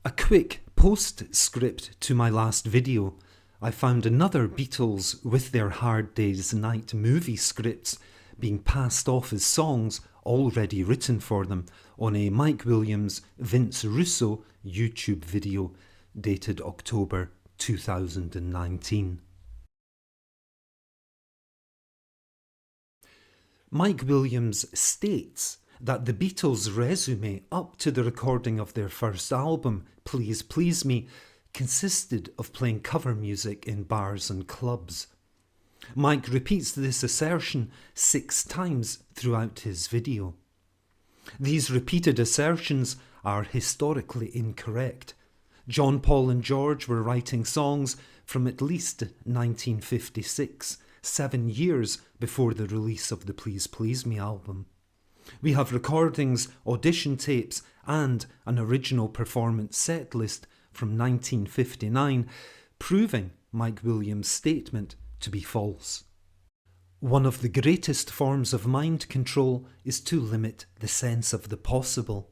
A quick postscript to my last video. I found another Beatles with their Hard Day's Night movie scripts being passed off as songs already written for them on a Mike Williams Vince Russo YouTube video dated October 2019. Mike Williams states that the Beatles' resume up to the recording of their first album, Please Please Me, consisted of playing cover music in bars and clubs. Mike repeats this assertion 6 times throughout his video. These repeated assertions are historically incorrect. John, Paul and George were writing songs from at least 1956, 7 years before the release of the Please Please Me album. We have recordings, audition tapes and an original performance set list from 1959 proving Mike Williams' statement to be false. One of the greatest forms of mind control is to limit the sense of the possible.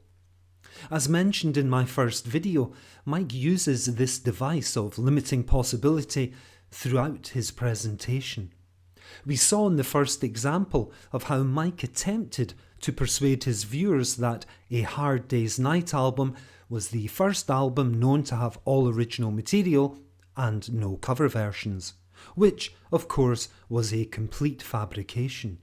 As mentioned in my first video, Mike uses this device of limiting possibility throughout his presentation. We saw in the first example of how Mike attempted to persuade his viewers that A Hard Day's Night album was the first album known to have all original material and no cover versions, which, of course, was a complete fabrication.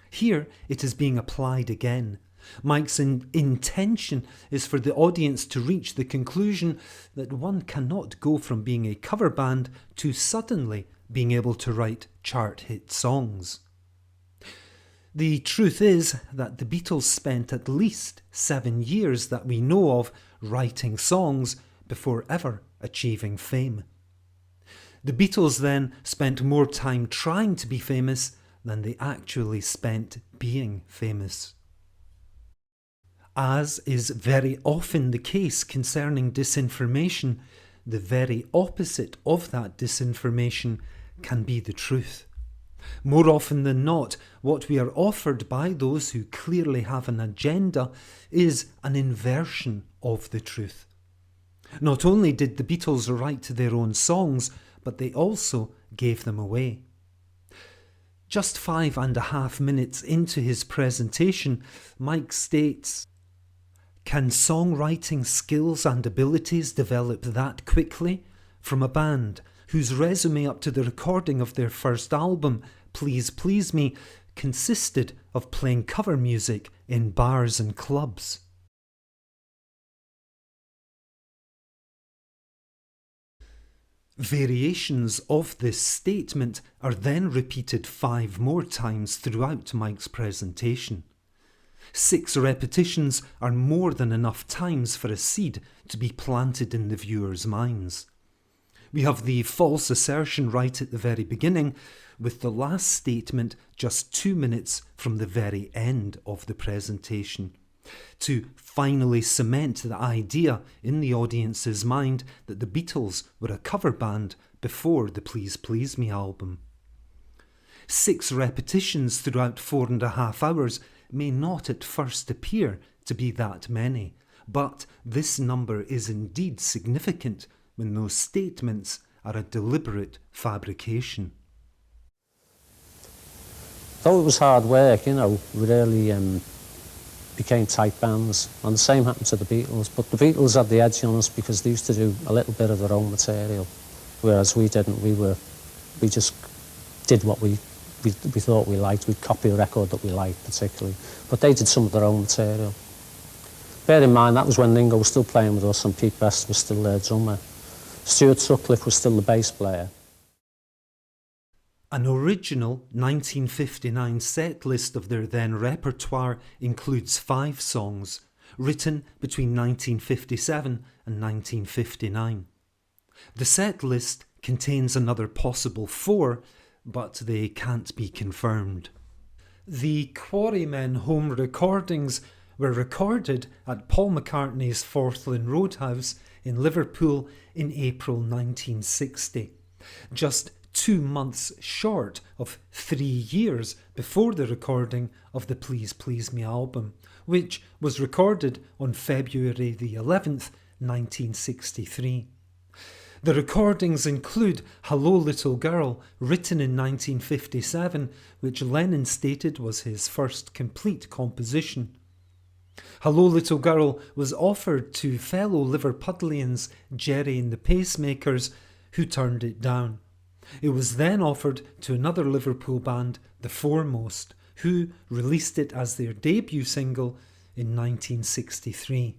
Here it is being applied again. Mike's intention is for the audience to reach the conclusion that one cannot go from being a cover band to suddenly being able to write chart hit songs. The truth is that the Beatles spent at least 7 years that we know of writing songs before ever achieving fame. The Beatles then spent more time trying to be famous than they actually spent being famous. As is very often the case concerning disinformation, the very opposite of that disinformation can be the truth. More often than not, what we are offered by those who clearly have an agenda is an inversion of the truth. Not only did the Beatles write their own songs, but they also gave them away. Just 5.5 minutes into his presentation, Mike states, "Can songwriting skills and abilities develop that quickly from a band whose resume up to the recording of their first album, Please Please Me, consisted of playing cover music in bars and clubs?" Variations of this statement are then repeated 5 more times throughout Mike's presentation. 6 repetitions are more than enough times for a seed to be planted in the viewers' minds. We have the false assertion right at the very beginning, with the last statement just 2 minutes from the very end of the presentation, to finally cement the idea in the audience's mind that the Beatles were a cover band before the Please Please Me album. 6 repetitions throughout 4.5 hours may not at first appear to be that many, but this number is indeed significant when those statements are a deliberate fabrication. Though it was hard work, we really became tight bands, and the same happened to the Beatles, but the Beatles had the edge on us because they used to do a little bit of their own material, whereas we didn't. We just did what we thought we liked. We'd copy a record that we liked particularly, but they did some of their own material. Bear in mind, that was when Ringo was still playing with us and Pete Best was still their drummer. Stuart Sutcliffe was still the bass player. An original 1959 set list of their then repertoire includes 5 songs, written between 1957 and 1959. The set list contains another possible 4, but they can't be confirmed. The Quarrymen home recordings were recorded at Paul McCartney's Forthlin Roadhouse in Liverpool in April 1960, just 2 months short of 3 years before the recording of the Please Please Me album, which was recorded on February the 11th, 1963. The recordings include Hello Little Girl, written in 1957, which Lennon stated was his first complete composition. Hello Little Girl was offered to fellow Liverpudlians Jerry and the Pacemakers, who turned it down. It was then offered to another Liverpool band, The Foremost, who released it as their debut single in 1963.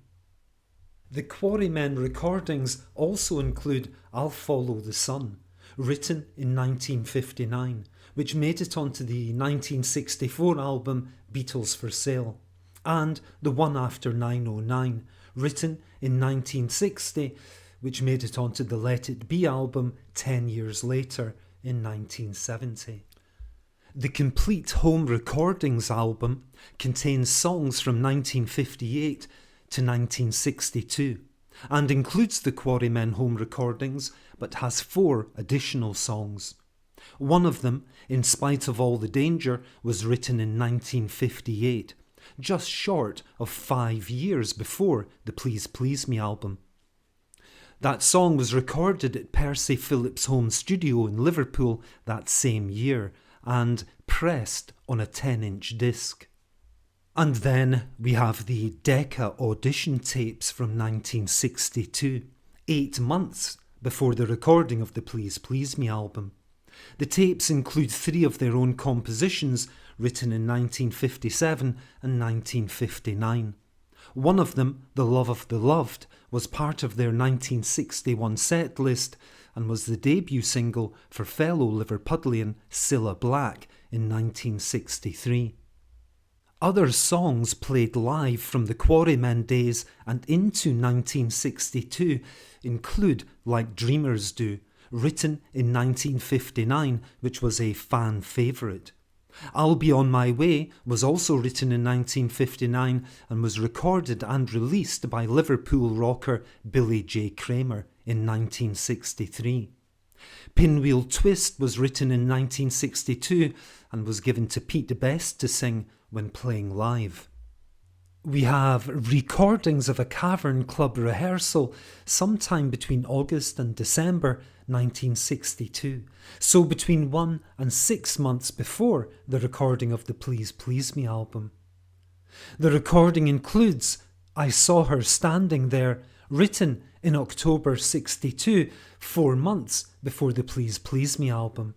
The Quarrymen recordings also include I'll Follow the Sun, written in 1959, which made it onto the 1964 album Beatles for Sale, and The One After 909, written in 1960, which made it onto the Let It Be album 10 years later in 1970. The Complete Home Recordings album contains songs from 1958 to 1962 and includes the Quarrymen home recordings, but has 4 additional songs. One of them, In Spite of All the Danger, was written in 1958, just short of 5 years before the Please Please Me album. That song was recorded at Percy Phillips' home studio in Liverpool that same year and pressed on a 10-inch disc. And then we have the Decca Audition tapes from 1962, 8 months before the recording of the Please Please Me album. The tapes include 3 of their own compositions written in 1957 and 1959. One of them, The Love of the Loved, was part of their 1961 set list and was the debut single for fellow Liverpudlian Cilla Black in 1963. Other songs played live from the Quarrymen days and into 1962 include Like Dreamers Do, written in 1959, which was a fan favourite. I'll Be On My Way was also written in 1959 and was recorded and released by Liverpool rocker Billy J. Kramer in 1963. Pinwheel Twist was written in 1962 and was given to Pete Best to sing when playing live. We have recordings of a Cavern Club rehearsal sometime between August and December 1962, so between 1 and 6 months before the recording of the Please Please Me album. The recording includes I Saw Her Standing There, written in October 62, 4 months before the Please Please Me album.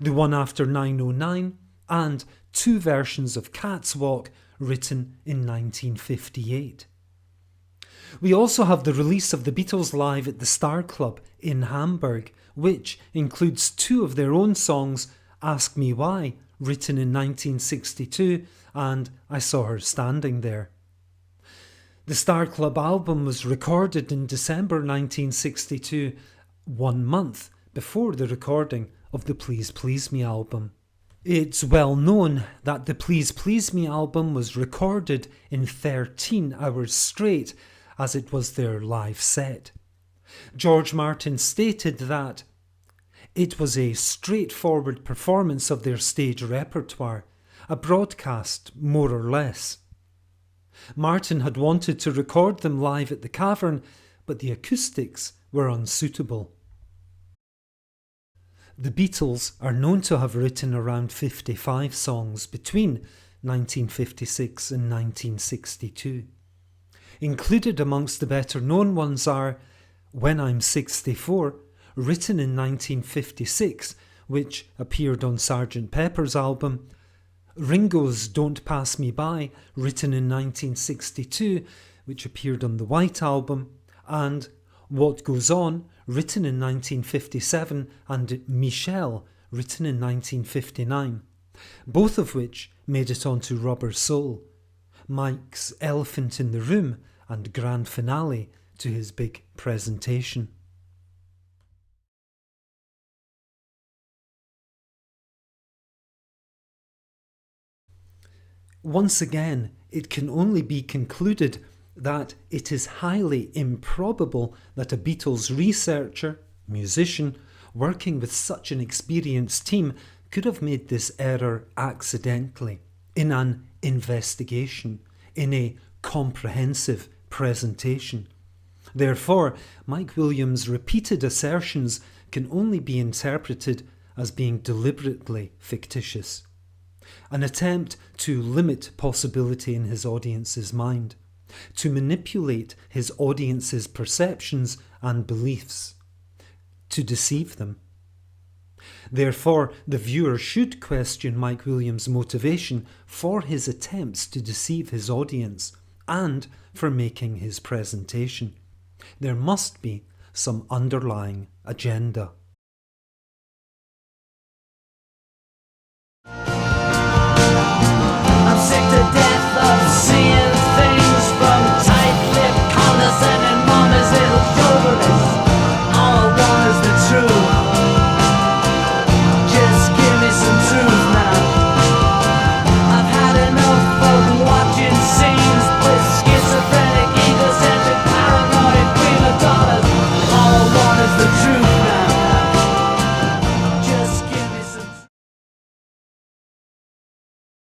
The One After 909 and 2 versions of Cat's Walk, written in 1958. We also have the release of the Beatles live at the Star Club in Hamburg, which includes 2 of their own songs, Ask Me Why, written in 1962, and I Saw Her Standing There. The Star Club album was recorded in December 1962, 1 month before the recording of the Please Please Me album. It's well known that the Please Please Me album was recorded in 13 hours straight, as it was their live set. George Martin stated that it was a straightforward performance of their stage repertoire, a broadcast more or less. Martin had wanted to record them live at the Cavern, but the acoustics were unsuitable. The Beatles are known to have written around 55 songs between 1956 and 1962. Included amongst the better known ones are When I'm 64, written in 1956, which appeared on Sgt. Pepper's album, Ringo's Don't Pass Me By, written in 1962, which appeared on the White Album, and What Goes On, written in 1957, and Michelle, written in 1959, both of which made it onto Rubber Soul, Mike's Elephant in the Room, and grand finale to his big presentation. Once again, it can only be concluded that it is highly improbable that a Beatles researcher, musician, working with such an experienced team could have made this error accidentally, in an investigation, in a comprehensive presentation. Therefore, Mike Williams' repeated assertions can only be interpreted as being deliberately fictitious, an attempt to limit possibility in his audience's mind, to manipulate his audience's perceptions and beliefs, to deceive them. Therefore, the viewer should question Mike Williams' motivation for his attempts to deceive his audience and for making his presentation. There must be some underlying agenda.